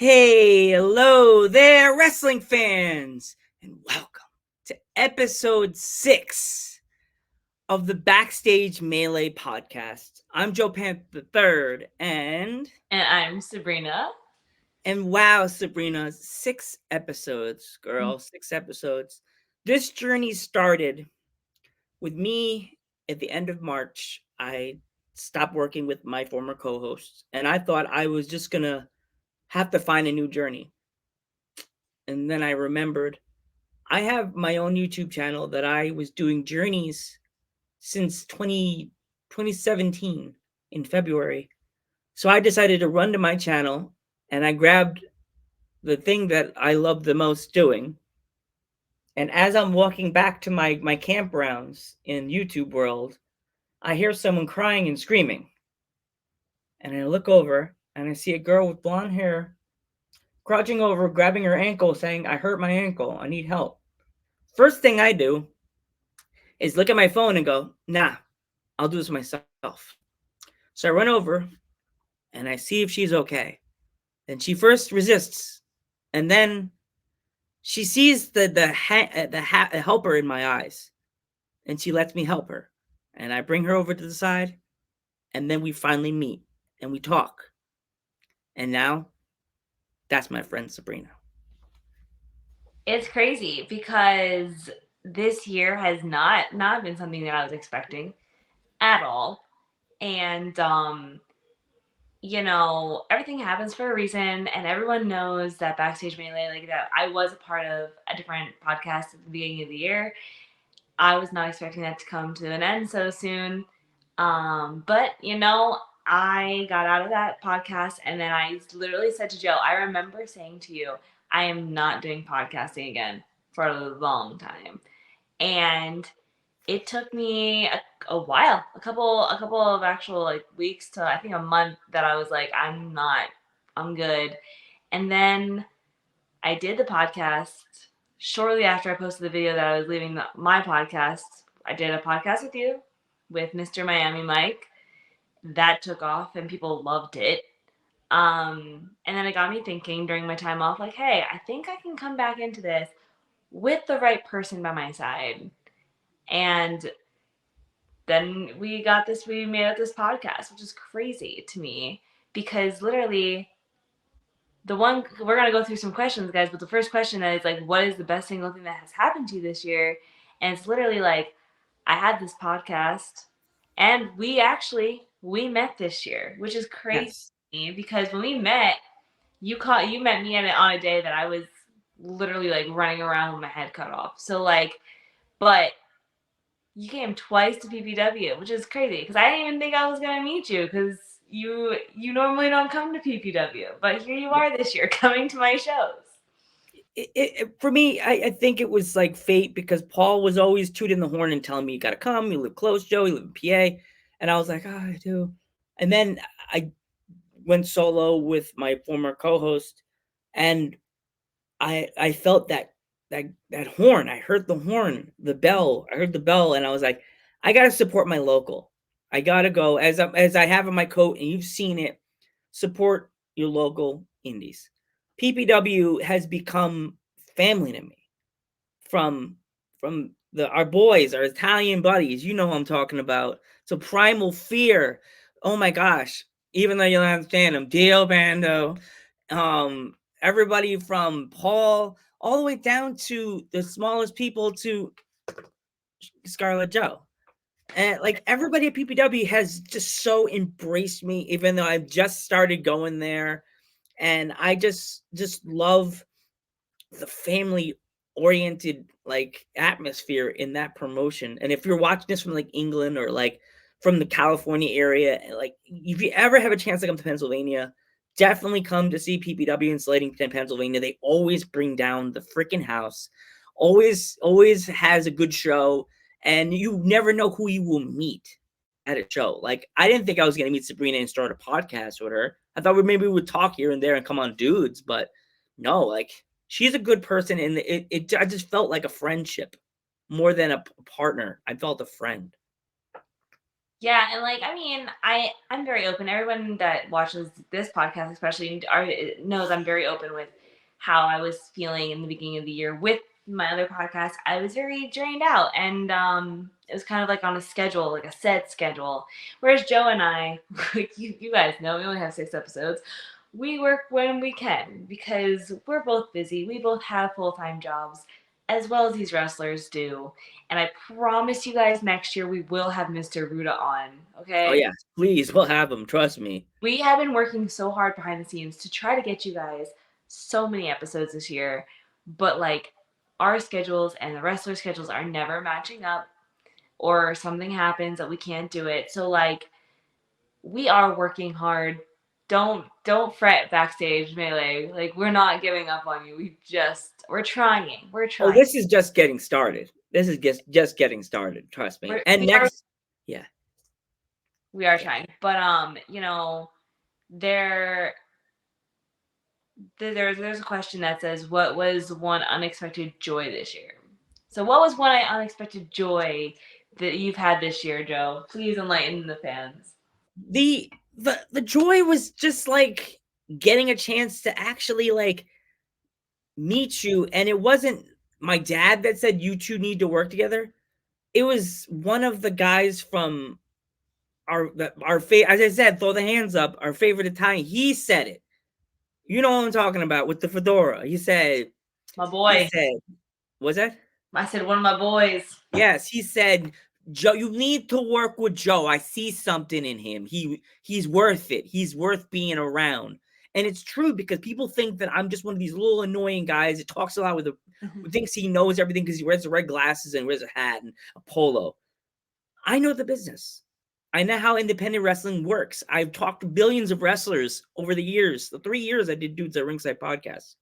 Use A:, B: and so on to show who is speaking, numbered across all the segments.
A: Hey, hello there, wrestling fans, and welcome to episode 6 of the Backstage Maylay podcast. I'm Joe Panther III, and
B: I'm Sabrina.
A: wow, Sabrina, 6 episodes, girl, 6 episodes. This journey started with me at the end of March. I stopped working with my former co-hosts, and I thought I was just gonna have to find a new journey. And then I remembered I have my own YouTube channel that I was doing journeys since 2017 in February. So I decided to run to my channel and I grabbed the thing that I love the most doing. And as I'm walking back to my campgrounds in YouTube world, I hear someone crying and screaming. And I look over and I see a girl with blonde hair crouching over, grabbing her ankle, saying, "I hurt my ankle. I need help." First thing I do is look at my phone and go, "Nah, I'll do this myself." So I run over and I see if she's okay. And she first resists, and then she sees the helper in my eyes, and she lets me help her. And I bring her over to the side, and then we finally meet and we talk. And now that's my friend Sabrina.
B: It's crazy because this year has not been something that I was expecting at all. And everything happens for a reason, and everyone knows that Backstage Melee, like that I was a part of a different podcast at the beginning of the year. I was not expecting that to come to an end so soon. But I got out of that podcast, and then I literally said to Joe, I remember saying to you, I am not doing podcasting again for a long time. And it took me a while, a couple of actual like weeks to I think a month that I was like, I'm good. And then I did the podcast shortly after I posted the video that I was leaving my podcast. I did a podcast with you, with Mr. Miami Mike. That took off and people loved it. And then it got me thinking during my time off, like, hey, I think I can come back into this with the right person by my side. And then we made up this podcast, which is crazy to me because literally we're going to go through some questions, guys, but the first question is like, what is the best single thing that has happened to you this year? And it's literally like, I had this podcast and we met this year, which is crazy
A: Yes.
B: because when we met, you met me on a day that I was literally like running around with my head cut off. So like, but you came twice to PPW, which is crazy because I didn't even think I was gonna meet you because you normally don't come to PPW, but here you are this year coming to my shows.
A: For me, I think it was like fate because Paul was always tooting the horn and telling me, "You got to come. You live close, Joe. You live in PA." And I was like, "Oh, I do." And then I went solo with my former co-host, and I felt that horn. I heard the horn, the bell. I heard the bell, and I was like, I gotta support my local. I gotta go as I have in my coat, and you've seen it. Support your local indies. PPW has become family to me. From the our boys, our Italian buddies. You know who I'm talking about. So Primal Fear. Oh my gosh! Even though you don't understand them, Dio Bando, everybody from Paul all the way down to the smallest people to Scarlet Joe. And like everybody at PPW has just so embraced me, even though I've just started going there. And I just love the family oriented like atmosphere in that promotion. And if you're watching this from like England or like from the California area, like if you ever have a chance to come to Pennsylvania, definitely come to see PPW in Slating, Pennsylvania. They always bring down the freaking house. Always has a good show, and you never know who you will meet at a show. Like I didn't think I was gonna meet Sabrina and start a podcast with her. I thought we would talk here and there and come on dudes, but no, like she's a good person, and I just felt like a friendship more than a partner. I felt a friend.
B: Yeah, and like I mean, I'm very open. Everyone that watches this podcast, especially, knows I'm very open with how I was feeling in the beginning of the year with my other podcast. I was very drained out, and it was kind of like on a schedule, like a set schedule. Whereas Joe and I, like you guys know, we only have 6 episodes. We work when we can because we're both busy. We both have full-time jobs, as well as these wrestlers do. And I promise you guys next year we will have Mr. Ruda on,
A: Oh
B: okay?
A: yeah, please, we'll have them. Trust me.
B: We have been working so hard behind the scenes to try to get you guys so many episodes this year, but like our schedules and the wrestler schedules are never matching up, or something happens that we can't do it. So like we are working hard. Don't fret, Backstage Melee. Like we're not giving up on you. We're trying. We're
A: Oh,
B: trying.
A: this is just getting started. This is just getting started. Trust me. And
B: We are
A: next, yeah, yeah.
B: trying. But there there's a question that says, what was one unexpected joy this year? So what was one unexpected joy that you've had this year, Joe? Please enlighten the fans.
A: The joy was just like getting a chance to actually like meet you, and it wasn't my dad that said you two need to work together. It was one of the guys from as I said, throw the hands up. Our favorite Italian. He said it. You know what I'm talking about with the fedora. He said.
B: My
A: He
B: boy.
A: said. Was that?
B: I said one of my boys.
A: Yes, he said, Joe, you need to work with Joe. I see something in him. He's worth it. He's worth being around. And it's true because people think that I'm just one of these little annoying guys that talks a lot with who thinks he knows everything because he wears the red glasses and wears a hat and a polo. I know the business. I know how independent wrestling works. I've talked to billions of wrestlers over the years. The 3 years I did Dudes at Ringside podcast.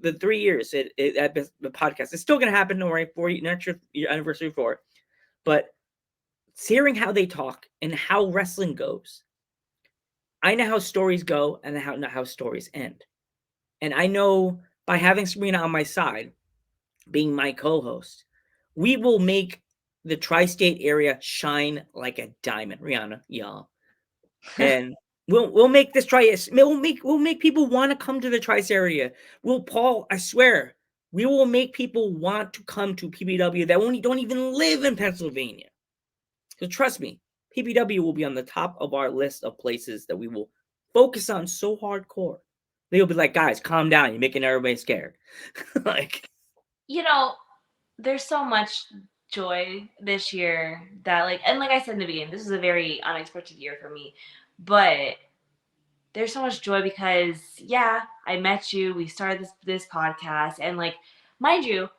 A: The 3 years at the podcast. It's still going to happen. Don't worry. Next year anniversary for. But hearing how they talk and how wrestling goes, I know how stories go and how stories end. And I know by having Serena on my side, being my co-host, we will make the tri-state area shine like a diamond. Rihanna, y'all. And we'll make this we'll make people want to come to the tri-state area. Paul, I swear, we will make people want to come to PBW that don't even live in Pennsylvania. So trust me, PPW will be on the top of our list of places that we will focus on so hardcore. They'll be like, guys, calm down. You're making everybody scared. Like,
B: You know, there's so much joy this year that like, and like I said in the beginning, this is a very unexpected year for me. But there's so much joy because yeah, I met you, we started this podcast, and like mind you,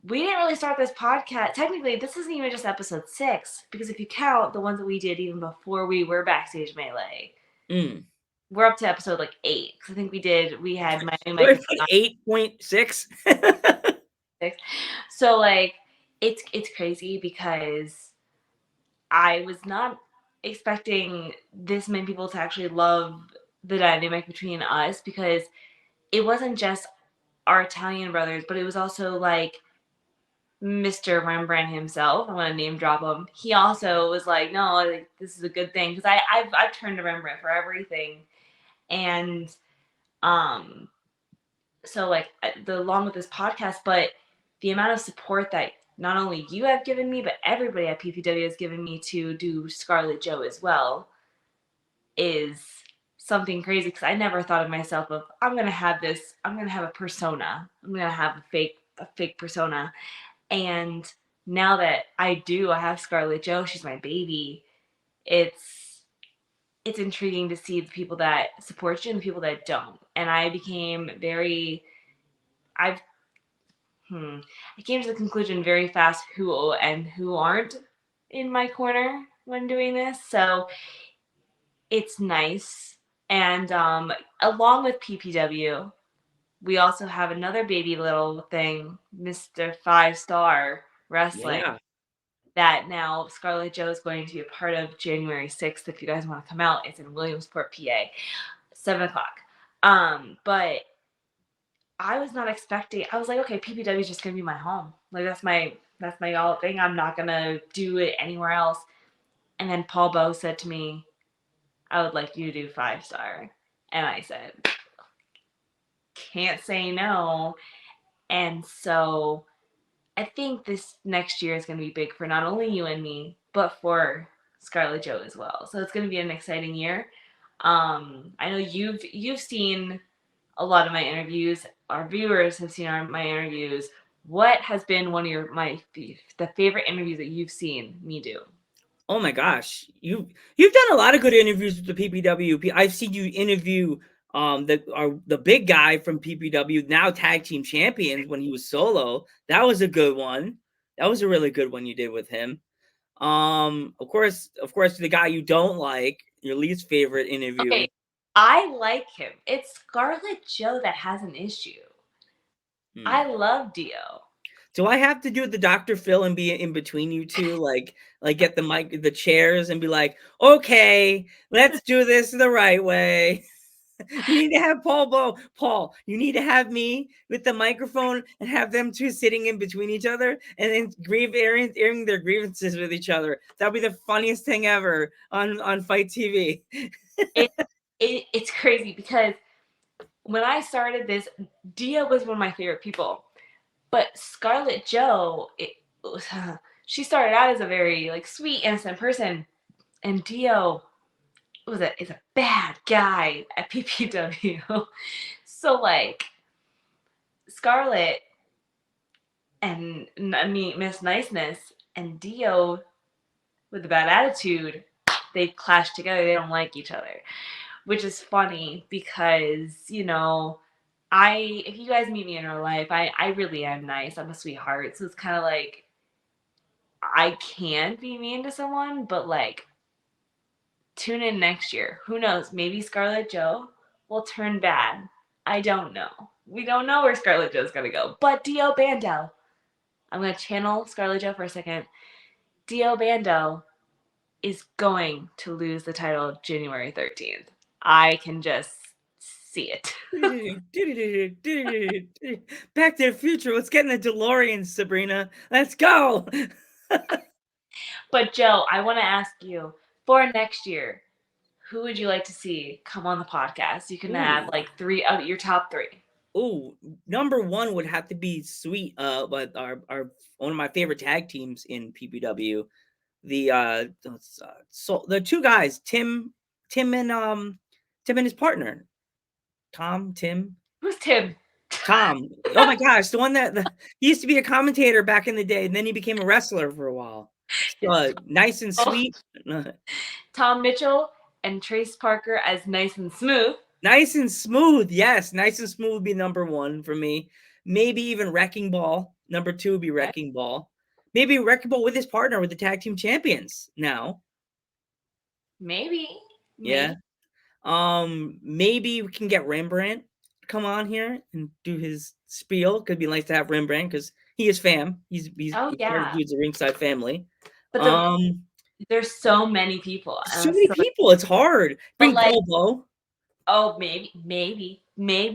B: we didn't really start this podcast. Technically, this isn't even just episode 6 because if you count the ones that we did even before we were Backstage Melee,
A: mm.
B: we're up to episode like 8. I think we had my
A: We're at 8.6.
B: So like it's crazy because I was not expecting this many people to actually love the dynamic between us because it wasn't just our Italian brothers, but it was also like Mr. Rembrandt himself. I want to name drop him. He also was like, no, like, this is a good thing because I've turned to Rembrandt for everything, and um, so like along with this podcast, but the amount of support that not only you have given me, but everybody at PPW has given me to do Scarlet Joe as well is something crazy because I never thought of myself of I'm gonna have a persona. I'm gonna have a fake persona. And now that I have Scarlet Joe, she's my baby. It's intriguing to see the people that support you and the people that don't. And I became very I've I came to the conclusion very fast who and who aren't in my corner when doing this. So it's nice. And along with PPW, we also have another baby little thing, Mr. 5 Star Wrestling,
A: Yeah.
B: that now Scarlet Joe is going to be a part of January 6th. If you guys want to come out, it's in Williamsport, PA, 7 o'clock. But I was not expecting. I was like, okay, PPW is just gonna be my home. Like that's my all thing. I'm not gonna do it anywhere else. And then Paul Beau said to me, I would like you to do 5-star. And I said, can't say no. And so I think this next year is going to be big for not only you and me, but for Scarlett Joe as well. So it's going to be an exciting year. I know you've seen a lot of my interviews. Our viewers have seen my interviews. What has been one of the favorite interviews that you've seen me do?
A: Oh my gosh, you've done a lot of good interviews with the PPW. I've seen you interview the big guy from PPW, now tag team champions when he was solo. That was a good one. That was a really good one you did with him. Of course, the guy you don't like, your least favorite interview.
B: Okay, I like him. It's Scarlett Joe that has an issue.
A: Hmm.
B: I love Dio.
A: Do I have to do the Dr. Phil and be in between you two, like get the mic, the chairs, and be like, okay, let's do this the right way. You need to have Paul, you need to have me with the microphone and have them two sitting in between each other and then airing their grievances with each other. That'd be the funniest thing ever on Fight TV.
B: It, it's crazy because when I started this, Dio was one of my favorite people. But Scarlett Joe, she started out as a very like sweet, innocent person, and Dio is a bad guy at PPW. So like Scarlett and I mean Miss Niceness and Dio with the bad attitude, they clash together. They don't like each other, which is funny because if you guys meet me in real life, I really am nice. I'm a sweetheart. So it's kind of like I can be mean to someone, but like tune in next year. Who knows? Maybe Scarlett Joe will turn bad. I don't know. We don't know where Scarlett Joe's gonna go. But Dio Bando, I'm gonna channel Scarlett Joe for a second. Dio Bando is going to lose the title January 13th. I can just see it.
A: Back to the Future. Let's get in the DeLorean, Sabrina. Let's go.
B: But Joe, I want to ask you for next year, who would you like to see come on the podcast? You can add
A: Ooh.
B: like three of your top three.
A: Oh, number one would have to be Sweet. But our one of my favorite tag teams in PPW, so the two guys, Tim and his partner, Tim.
B: Who's Tim?
A: Tom. Oh my gosh, the one he used to be a commentator back in the day, and then he became a wrestler for a while. Nice and
B: Oh,
A: sweet.
B: Tom Mitchell and Trace Parker as Nice and Smooth.
A: Nice and smooth. Yes, nice and smooth would be number one for me. Maybe even Wrecking Ball. Number two would be Wrecking Ball. Maybe Wrecking Ball with his partner with the tag team champions now.
B: Maybe.
A: Yeah. Maybe we can get Rembrandt come on here and do his spiel. Could be nice to have Rembrandt because he is fam. He's
B: Oh
A: part of
B: yeah.
A: dudes the ringside family.
B: But there's so many people.
A: So many people. It's hard.
B: But
A: Bring
B: like,
A: Paul Beau.
B: oh maybe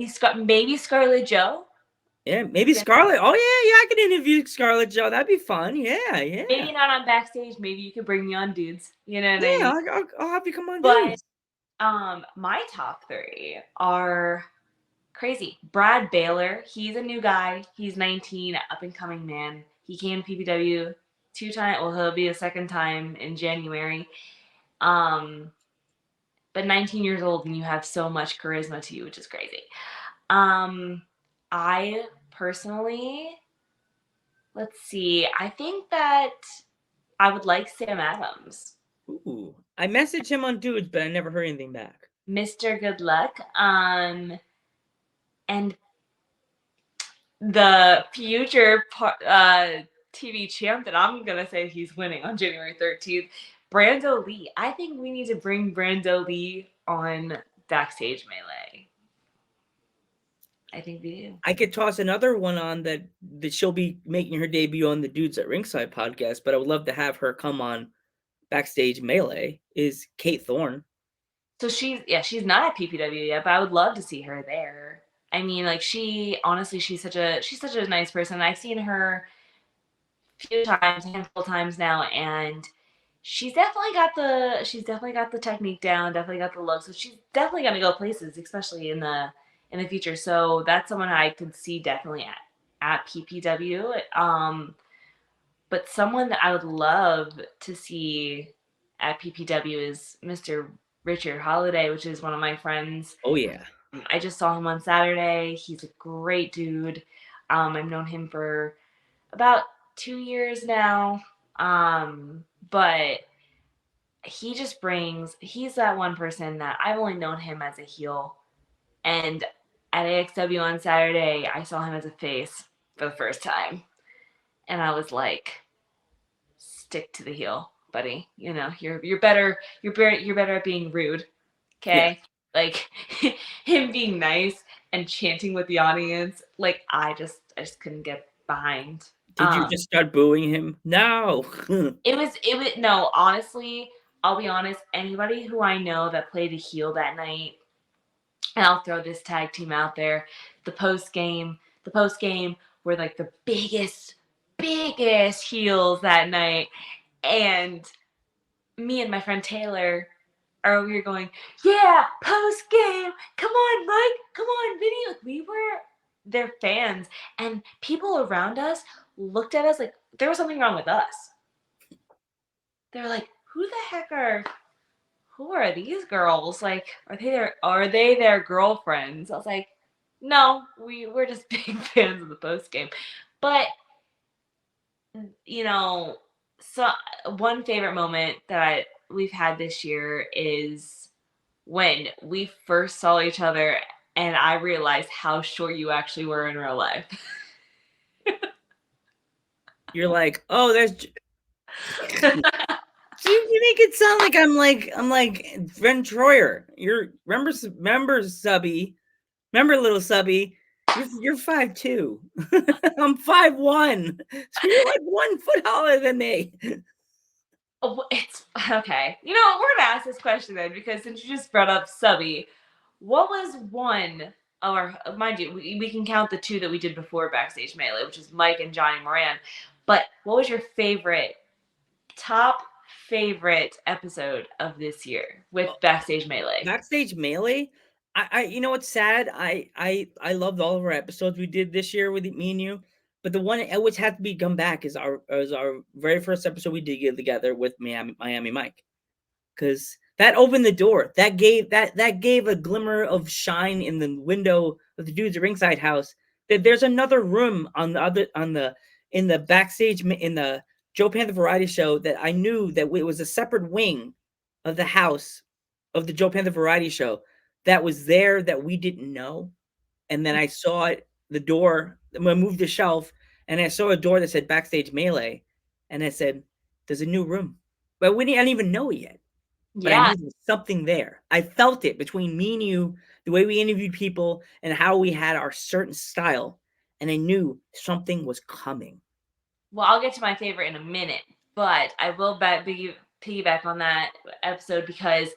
B: Scarlett Joe.
A: Yeah, maybe Scarlett. Oh yeah, I could interview Scarlett Joe. That'd be fun. Yeah.
B: Maybe not on Backstage. Maybe you could bring me on Dudes. You know what I
A: Yeah,
B: mean?
A: I'll have you come on,
B: But
A: dudes.
B: my top three are crazy. Brad Baylor, he's a new guy. He's 19, up and coming man. He came to PPW 2 times. Well, he'll be a second time in January. But 19 years old and you have so much charisma to you, which is crazy. I personally, let's see. I think that I would like Sam Adams.
A: Ooh, I messaged him on dudes, but I never heard anything back.
B: Mr. Good Luck. And the future TV champ that I'm gonna say he's winning on January 13th, Brando Lee. I think we need to bring Brando Lee on Backstage Melee. I think we do.
A: I could toss another one on that she'll be making her debut on the Dudes at Ringside podcast, but I would love to have her come on Backstage Melee. Is Kate Thorne.
B: So she's not at PPW yet, but I would love to see her there. I mean, like she's such a nice person. I've seen her a few times, a handful of times now, and she's definitely got the technique down, definitely got the look. So she's definitely gonna go places, especially in the future. So that's someone I could see definitely at PPW. But someone that I would love to see at PPW is Mr. Richard Holiday, which is one of my friends.
A: Oh yeah.
B: I just saw him on Saturday. He's a great dude. I've known him for about 2 years now. But he's that one person that I've only known him as a heel. And at AXW on Saturday, I saw him as a face for the first time. And I was like, stick to the heel, buddy. You know, you're better at being rude.
A: Yeah.
B: Okay? Like him being nice and chanting with the audience, like I just couldn't get behind.
A: Did you just start booing him? No.
B: It was no, honestly, I'll be honest, anybody who I know that played a heel that night, and I'll throw this tag team out there, the post game were like the biggest heels that night. And me and my friend Taylor are over here going, yeah, post game, come on, Mike, come on, Vinny. Like we were their fans, and people around us looked at us like there was something wrong with us. They're like, who are these girls? Like, are they their girlfriends? I was like, no, we're just big fans of the post game. But you know, so one favorite moment that we've had this year is when we first saw each other and I realized how short you actually were in real life.
A: You're like, oh, there's. You make it sound like I'm like Ren Troyer. Remember Subby, remember little Subby. You're 5'2". I'm 5'1". So you're like 1 foot taller than me.
B: It's okay. You know, we're gonna ask this question then because since you just brought up Subby, what was one or mind you, we can count the two that we did before Backstage Melee, which is Mike and Johnny Moran. But what was your top favorite episode of this year with Backstage Melee?
A: Backstage Melee. You know what's sad? I loved all of our episodes we did this year with me and you, but the one that always had to be come back is our very first episode we did get together with Miami Mike, because that opened the door. That gave a glimmer of shine in the window of the dudes at ringside house that there's another room in the backstage in the Joe Panther variety show, that I knew that it was a separate wing of the house of the Joe Panther variety show that was there that we didn't know. And then I saw it, the door, I moved the shelf, and I saw a door that said Backstage Melee, and I said, there's a new room. But I didn't even know it yet. But I
B: Yeah.
A: knew there was something there. I felt it between me and you, the way we interviewed people and how we had our certain style. And I knew something was coming.
B: Well, I'll get to my favorite in a minute, but I will piggyback on that episode because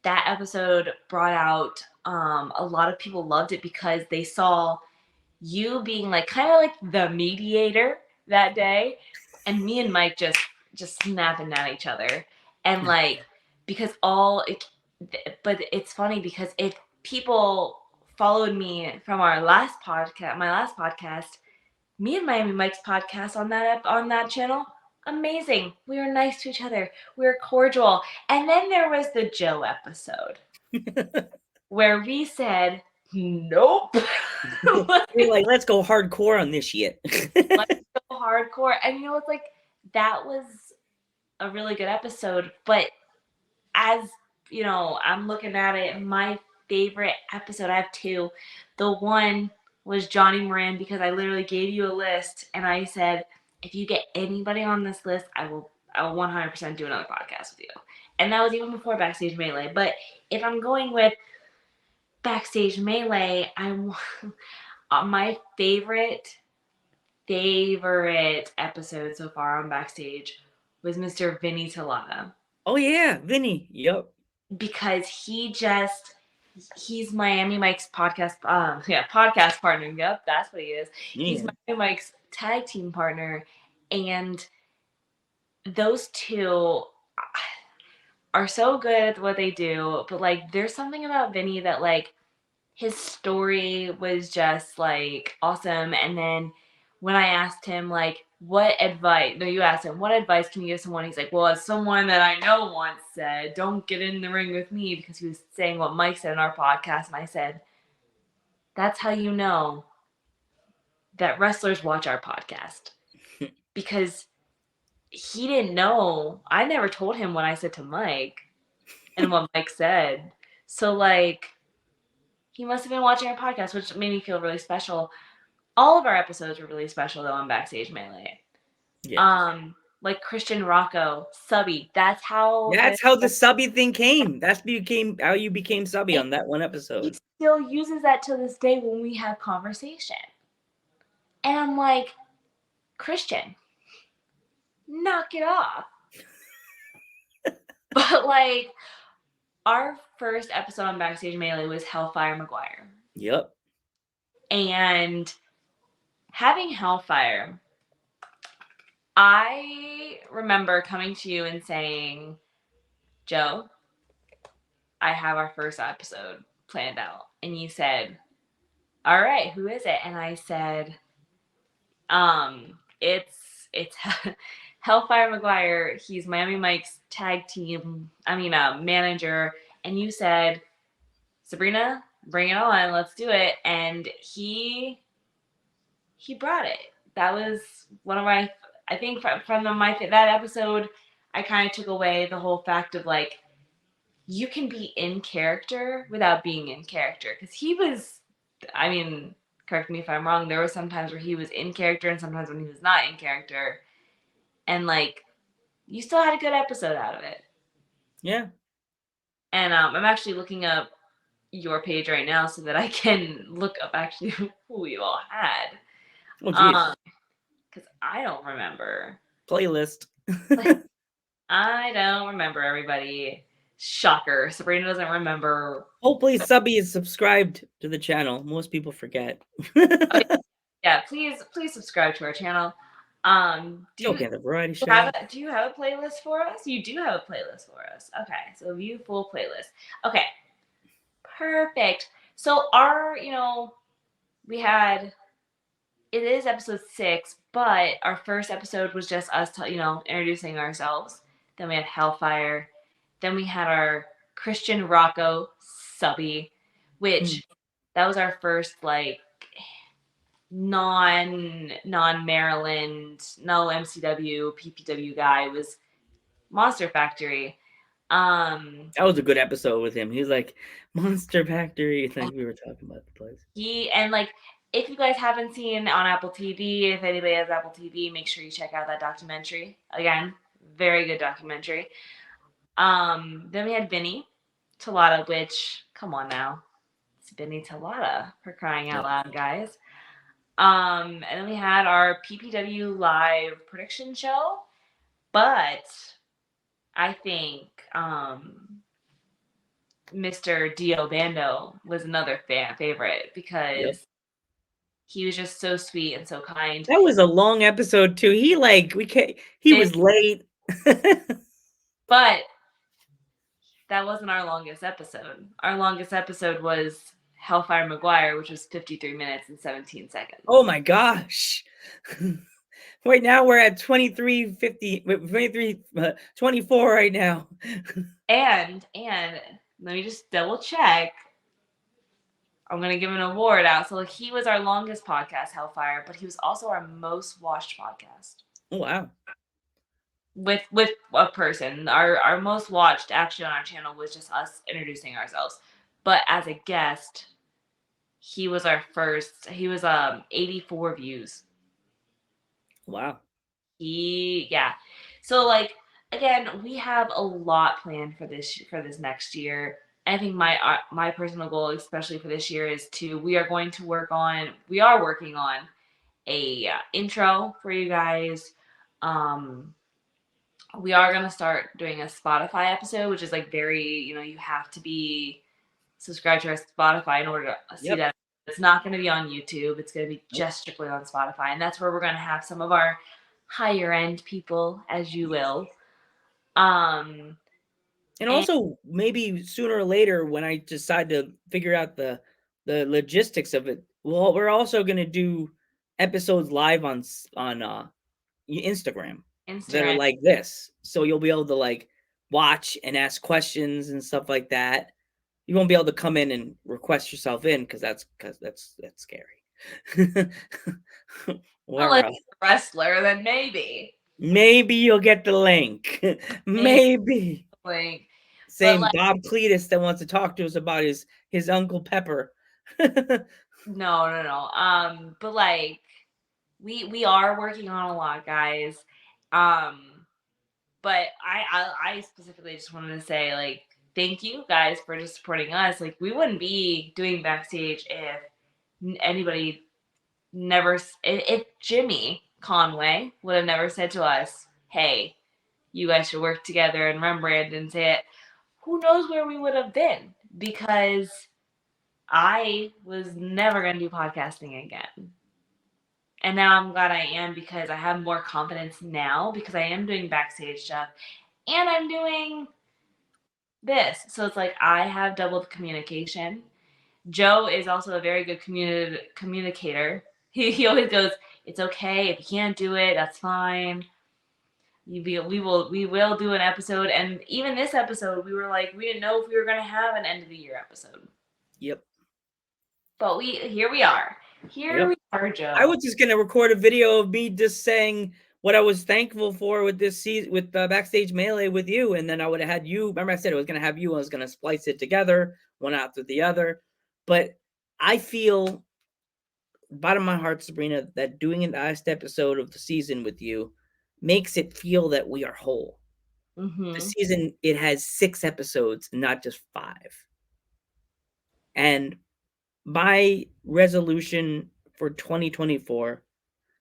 B: that episode brought out a lot of people loved it because they saw you being like kind of like the mediator that day, and me and Mike just snapping at each other, and like because but it's funny because if people followed me from my last podcast, me and Miami Mike's podcast on that channel, amazing. We were nice to each other. We were cordial. And then there was the Joe episode where we said, nope.
A: We're like, let's go hardcore on this shit.
B: Let's go hardcore. And you know, it's like that was a really good episode. But as you know, I'm looking at it, my favorite episode, I have two. The one was Johnny Moran because I literally gave you a list and I said, if you get anybody on this list, I will 100% do another podcast with you. And that was even before Backstage Melee. But if I'm going with Backstage Melee, my favorite episode so far on Backstage was Mr. Vinny Talata.
A: Oh yeah, Vinny. Yep.
B: Because he's Miami Mike's podcast podcast partner. Yep, that's what he is.
A: Yeah.
B: He's Miami Mike's tag team partner, and those two are so good at what they do, but like there's something about Vinny that like his story was just like awesome. And then when I asked him like what advice, no, you asked him what advice can you give someone, he's like, well, as someone that I know once said, don't get in the ring with me, because he was saying what Mike said in our podcast, and I said, that's how you know that wrestlers watch our podcast, because he didn't know. I never told him what I said to Mike and what Mike said. So like he must have been watching our podcast, which made me feel really special. All of our episodes were really special though on Backstage Melee.
A: Yeah.
B: Like Christian Rocco, Subby. That's how
A: the subby thing came. That's became how you became subby on that one
B: he
A: episode.
B: still uses that to this day when we have conversation. And I'm like, Christian, knock it off. But like our first episode on Backstage Melee was Hellfire McGuire.
A: Yep.
B: And having Hellfire, I remember coming to you and saying, Joe, I have our first episode planned out. And you said, all right, who is it? And I said, it's Hellfire McGuire. He's Miami Mike's tag team, manager. And you said, Sabrina, bring it on, let's do it. And he brought it. That was one of my, I think from that episode, I kind of took away the whole fact of like, you can be in character without being in character. Because he was, correct me if I'm wrong, there were some times where he was in character and sometimes when he was not in character. And like, you still had a good episode out of it.
A: Yeah.
B: And I'm actually looking up your page right now so that I can look up actually who we all had.
A: Oh, geez.
B: Because I don't remember.
A: Playlist.
B: I don't remember everybody. Shocker. Sabrina doesn't remember.
A: Hopefully subby is subscribed to the channel. Most people forget.
B: Yeah, please subscribe to our channel. Do you have a playlist for us? You do have a playlist for us. Okay, so view full playlist. Okay, perfect. So it is episode 6, but our first episode was just us, introducing ourselves. Then we had Hellfire. Then we had our Christian Rocco subby, which that was our first like non-Maryland, no MCW, PPW guy. It was Monster Factory.
A: That was a good episode with him. He was like, Monster Factory. Like we were talking about the place.
B: If you guys haven't seen on Apple TV, if anybody has Apple TV, make sure you check out that documentary. Again, very good documentary. Then we had Vinny Talata, which, come on now. It's Vinny Talata, for crying out loud, guys. And then we had our PPW live prediction show. But I think Mr. Dio Bando was another favorite because he was just so sweet and so kind.
A: That was a long episode too. He was late.
B: But that wasn't our longest episode. Our longest episode was Hellfire McGuire, which was 53 minutes and 17 seconds.
A: Oh my gosh. Right now we're at 24 right now.
B: And let me just double check. I'm going to give an award out. So he was our longest podcast, Hellfire, but he was also our most watched podcast.
A: Oh, wow.
B: With a person. Our most watched actually on our channel was just us introducing ourselves. But as a guest, he was our first. He was 84 views.
A: Wow.
B: So like again, we have a lot planned for this next year. I think my personal goal, especially for this year, is we are working on a intro for you guys. We are going to start doing a Spotify episode, which is like very, you have to be subscribed to our Spotify in order to see that. It's not going to be on YouTube. It's going to be just strictly on Spotify. And that's where we're going to have some of our higher end people, as you will. Um,
A: And
B: and
A: also, maybe sooner or later, when I decide to figure out the logistics of it, well, we're also gonna do episodes live on Instagram that are
B: Instagram.
A: like this, so you'll be able to like watch and ask questions and stuff like that. You won't be able to come in and request yourself in because that's scary. Or
B: Unless you're a wrestler, then maybe.
A: maybe you'll get the link.
B: Maybe
A: Maybe.
B: like, but
A: Same
B: like,
A: Bob Cletus that wants to talk to us about his Uncle Pepper.
B: no, no, no. But like, we are working on a lot, guys. Um, but I specifically just wanted to say like thank you guys for just supporting us. Like we wouldn't be doing backstage if anybody never if Jimmy Conway would have never said to us, "Hey, you guys should work together," and Rembrandt didn't say it, who knows where we would have been? Because I was never going to do podcasting again. And now I'm glad I am because I have more confidence now because I am doing backstage stuff and I'm doing this. So it's like I have double the communication. Joe is also a very good communicator. He always goes, "It's okay if you can't do it. That's fine. We will do an episode." And even this episode, we were like, we didn't know if we were going to have an end of the year episode,
A: Yep.
B: but here we are. Here
A: Yep.
B: we are,
A: I
B: Joe.
A: was just gonna record a video of me just saying what I was thankful for with this season with the backstage melee with you, and then I would have had you. Remember, I said I was gonna have you. I was gonna splice it together, one after the other. But I feel, bottom of my heart, Sabrina, that doing an last episode of the season with you makes it feel that we are whole. The
B: Mm-hmm.
A: season, it has 6 episodes, not just 5. And my resolution for 2024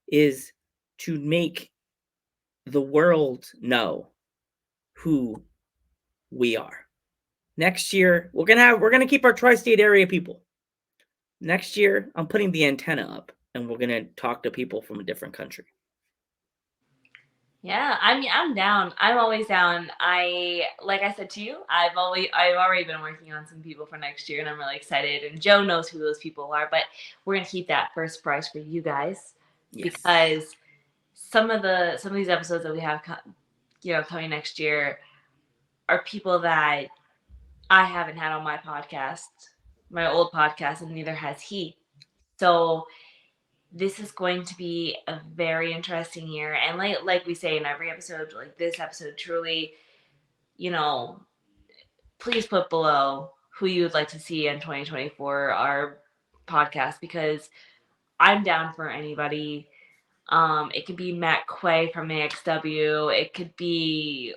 A: is to make the world know who we are. Next year, we're gonna keep our tri-state area people. Next year, I'm putting the antenna up and we're gonna talk to people from a different country.
B: Yeah, I mean, I'm down. I'm always down. Like I said to you, I've already been working on some people for next year, and I'm really excited. And Joe knows who those people are, but we're gonna keep that first prize for you guys
A: Yes.
B: because some of these episodes that we have, coming next year, are people that I haven't had on my podcast, my old podcast, and neither has he. So this is going to be a very interesting year, and like we say in every episode, like this episode truly, you know please put below who you would like to see in 2024 our podcast, because I'm down for anybody. It could be Matt Quay from AXW, it could be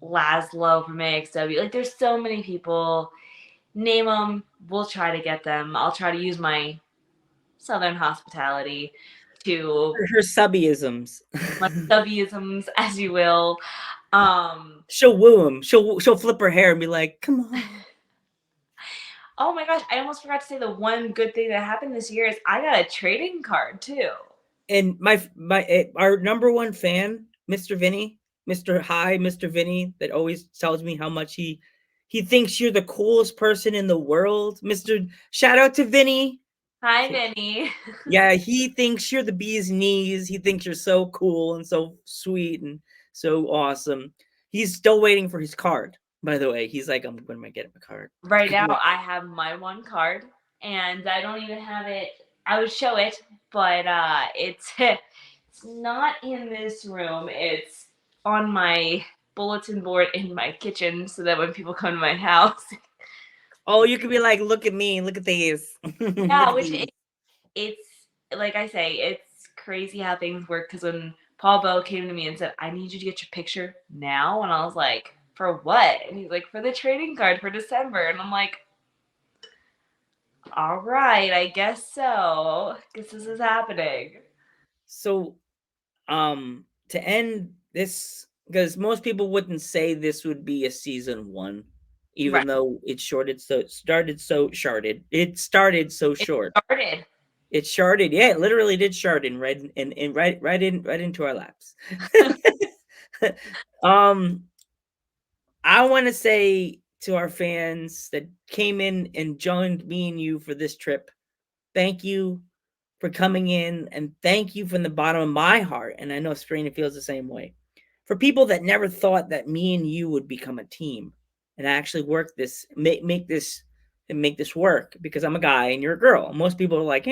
B: Laszlo from AXW. Like there's so many people, name them, we'll try to get them. I'll try to use my southern hospitality to
A: Her subbyisms.
B: my Wisms, as you will. Um,
A: She'll woo him. She'll flip her hair and be like, "Come on."
B: oh my gosh, I almost forgot to say the one good thing that happened this year is I got a trading card too.
A: And our number one fan, Mr. Vinny, Mr. Vinny, that always tells me how much he thinks you're the coolest person in the world. Mr. Shout out to Vinny.
B: Hi, Vinny.
A: Yeah, he thinks you're the bee's knees. He thinks you're so cool and so sweet and so awesome. He's still waiting for his card, by the way. He's like, when am I getting my card?
B: Right now, I have my one card, and I don't even have it. I would show it, but it's not in this room. It's on my bulletin board in my kitchen, so that when people come to my house,
A: Oh, you could be like, look at me, look at these. Look
B: yeah.
A: at these.
B: It's like I say, it's crazy how things work. Because when Paul Bowe came to me and said, "I need you to get your picture now," and I was like, "For what?" And he's like, "For the trading card for December," and I'm like, all right, I guess so. Guess this is happening.
A: So, to end this, because most people wouldn't say this would be a season 1,
B: Right.
A: even though it started so sharded. It started so
B: It
A: short.
B: started.
A: It sharded, yeah, it literally did shard in right into our laps. um, I want to say to our fans that came in and joined me and you for this trip, thank you for coming in, and thank you from the bottom of my heart. And I know Serena feels the same way. For people that never thought that me and you would become a team and actually work this, make this, and make this work, because I'm a guy and you're a girl. Most people are like,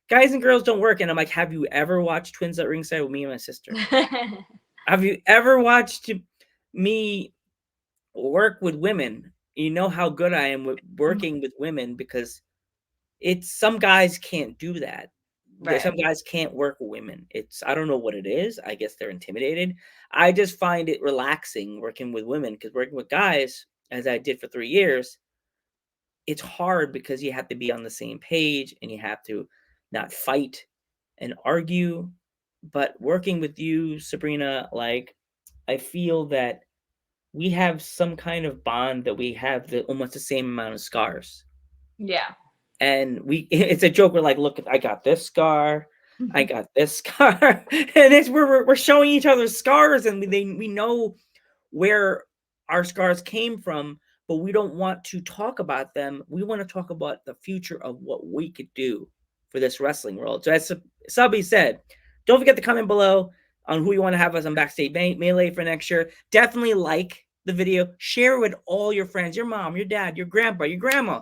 A: guys and girls don't work. And I'm like, have you ever watched Twins at Ringside with me and my sister? Have you ever watched me work with women? You know how good I am with working with women, because it's some guys can't do that.
B: Right.
A: Some guys can't work with women. It's I don't know what it is. I guess they're intimidated. I just find it relaxing working with women, because working with guys, as I did for 3 years, it's hard because you have to be on the same page and you have to not fight and argue. But working with you, Sabrina, like, I feel that we have some kind of bond, that we have almost the same amount of scars.
B: Yeah.
A: And we it's a joke. We're like, look, I got this scar, I got this scar, and it's we're showing each other scars, and we know where our scars came from, but we don't want to talk about them. We want to talk about the future of what we could do for this wrestling world. So as Subby said, don't forget to comment below on who you want to have us on Backstage Melee for next year. Definitely like the video, share it with all your friends, your mom, your dad, your grandpa, your grandma.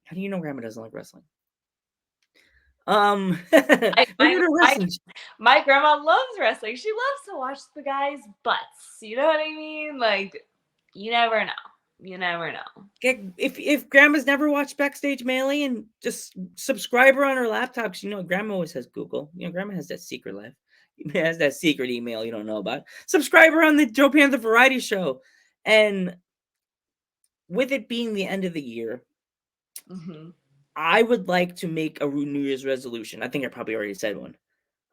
A: How do you know grandma doesn't like wrestling?
B: I,
A: We're
B: my,
A: doing a
B: my
A: wrestling.
B: my grandma loves wrestling. She loves to watch the guys' butts. You know what I mean? Like, you never know. You never know.
A: If grandma's never watched Backstage Melee, and just subscribe her on her laptop, 'cause you know grandma always has Google. You know, grandma has that secret life. Has that secret email you don't know about. Subscribe her on the Joe Panther Variety Show. And with it being the end of the year,
B: Mm-hmm.
A: I would like to make a New Year's resolution. I think I probably already said one.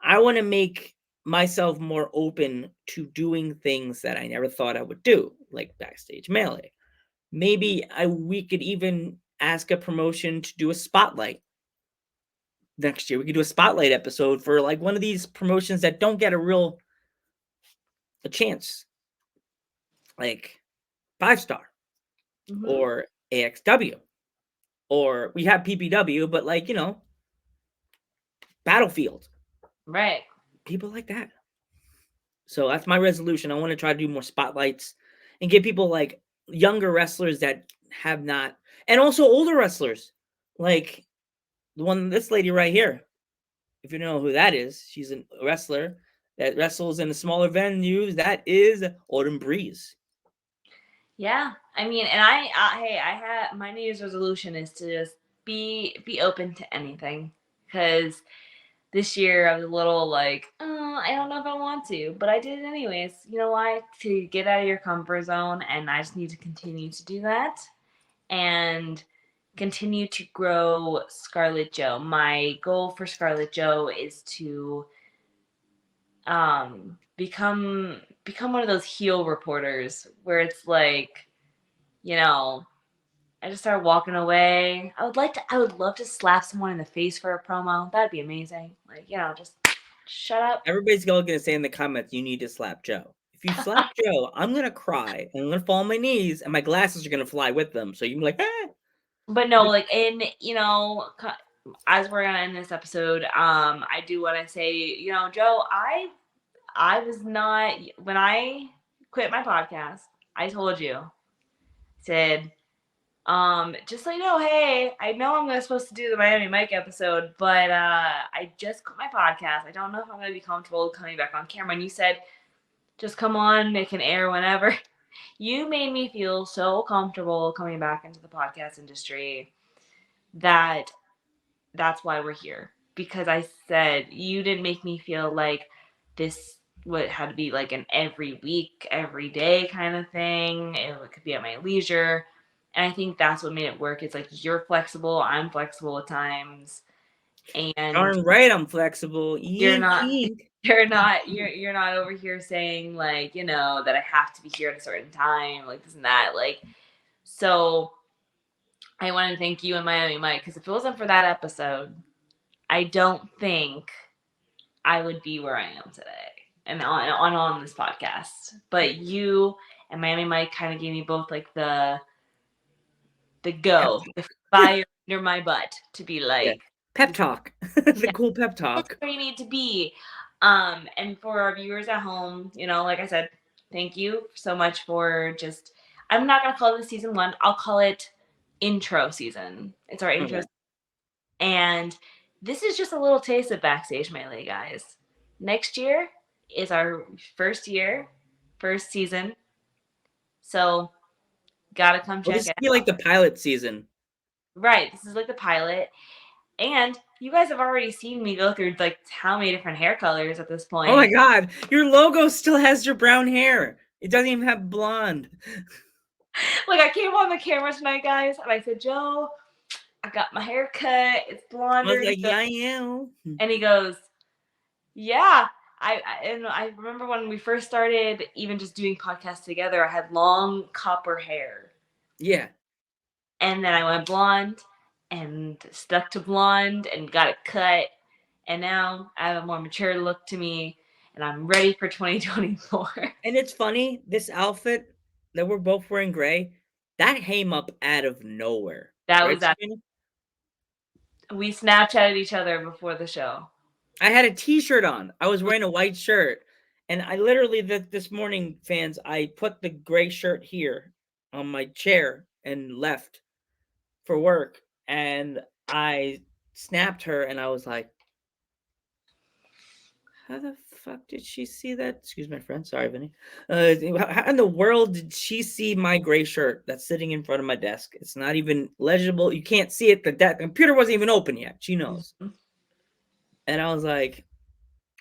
A: I want to make myself more open to doing things that I never thought I would do, like Backstage Melee. Maybe we could even ask a promotion to do a spotlight next year. We could do a spotlight episode for like one of these promotions that don't get a chance, like 5 Star
B: Mm-hmm.
A: or AXW, or we have PPW, but like Battlefield,
B: Right.
A: people like that. So that's my resolution. I want to try to do more spotlights and get people like younger wrestlers that have not, and also older wrestlers, like this lady right here. If you know who that is, she's a wrestler that wrestles in the smaller venues. That is Autumn Breeze.
B: Yeah. I mean, and hey, I had my New Year's resolution is to just be open to anything, because this year I was a little like, I don't know if I want to, but I did it anyways. You know why? To get out of your comfort zone, and I just need to continue to do that and continue to grow Scarlet Joe. My goal for Scarlet Joe is to become one of those heel reporters where it's like, you know, I just started walking away. I would love to slap someone in the face for a promo. That'd be amazing. Like, just shut up.
A: Everybody's all gonna say in the comments, "You need to slap Joe." If you slap Joe, I'm gonna cry and I'm gonna fall on my knees, and my glasses are gonna fly with them. So you can be like, ah.
B: But no, like, as we're gonna end this episode, I do want to say, Joe, I was not, when I quit my podcast, I told you, said, just so you know, hey, I know I'm supposed to do the Miami Mike episode, but I just quit my podcast. I don't know if I'm gonna be comfortable coming back on camera. And you said, just come on, it can air whenever. You made me feel so comfortable coming back into the podcast industry that that's why we're here. Because I said you didn't make me feel like this would had to be like an every week, every day kind of thing. It could be at my leisure. And I think that's what made it work. It's like you're flexible, I'm flexible at times. And
A: Darn right, I'm flexible.
B: you're
A: Yink
B: not
A: yink.
B: you're not over here saying like, that I have to be here at a certain time, like this and that. Like, so I want to thank you and Miami Mike, because if it wasn't for that episode, I don't think I would be where I am today and on this podcast. But you and Miami Mike kind of gave me both like the
A: Pep
B: go, the
A: talk.
B: fire under my butt to be
A: Yeah.
B: like,
A: Pep talk. The
B: yeah,
A: cool pep
B: it's
A: talk.
B: where you need to be. And for our viewers at home, like I said, thank you so much for just. I'm not gonna call this season 1. I'll call it intro season. It's our intro,
A: Okay.
B: and this is just a little taste of Backstage Melee, guys. Next year is our first year, first season. So gotta come
A: Well,
B: check
A: this
B: it
A: would be like
B: out.
A: the pilot season.
B: Right, this is like the pilot. And you guys have already seen me go through like how many different hair colors at this
A: Oh my
B: point.
A: God, your logo still has your brown hair. It doesn't even have blonde.
B: Like I came on the camera tonight, guys, and I said, Joe, I got my hair cut. It's
A: I was
B: blonder.
A: like, yeah, I am.
B: And he goes, yeah. I remember when we first started even just doing podcasts together, I had long copper hair.
A: Yeah.
B: And then I went blonde and stuck to blonde and got it cut. And now I have a more mature look to me and I'm ready for 2024.
A: And it's funny, this outfit that we're both wearing gray, that came up out of nowhere.
B: That
A: Right,
B: was that.
A: Sabrina?
B: We Snapchatted each other before the show.
A: I had a t-shirt on. I was wearing a white shirt. And I literally this morning, fans, I put the gray shirt here on my chair and left for work. And I snapped her and I was like, how the fuck did she see that? Excuse my friend. Sorry, Vinny. How in the world did she see my gray shirt that's sitting in front of my desk? It's not even legible. You can't see it. The computer wasn't even open yet. She knows.
B: Mhm.
A: And I was like,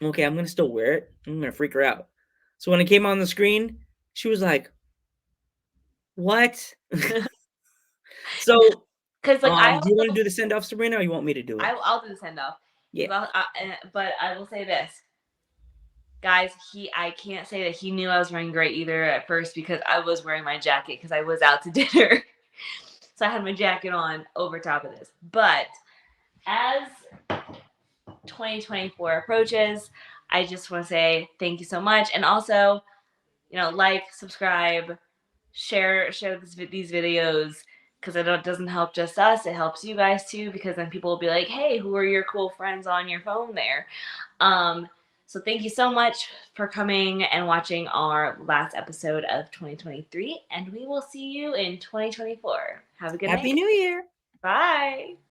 A: okay, I'm going to still wear it. I'm going to freak her out. So when it came on the screen, she was like, what? So,
B: Because like
A: do you want to do the send off, Sabrina, or you want me to do it?
B: I'll do the send off.
A: Yeah.
B: But I will say this, guys. I can't say that he knew I was wearing gray either at first because I was wearing my jacket because I was out to dinner, so I had my jacket on over top of this. But as 2024 approaches, I just want to say thank you so much, and also, like, subscribe, share these videos because it doesn't help just us; it helps you guys too. Because then people will be like, "Hey, who are your cool friends on your phone there?" So thank you so much for coming and watching our last episode of 2023, and we will see you in 2024. Have a good night.
A: Happy New Year.
B: Bye.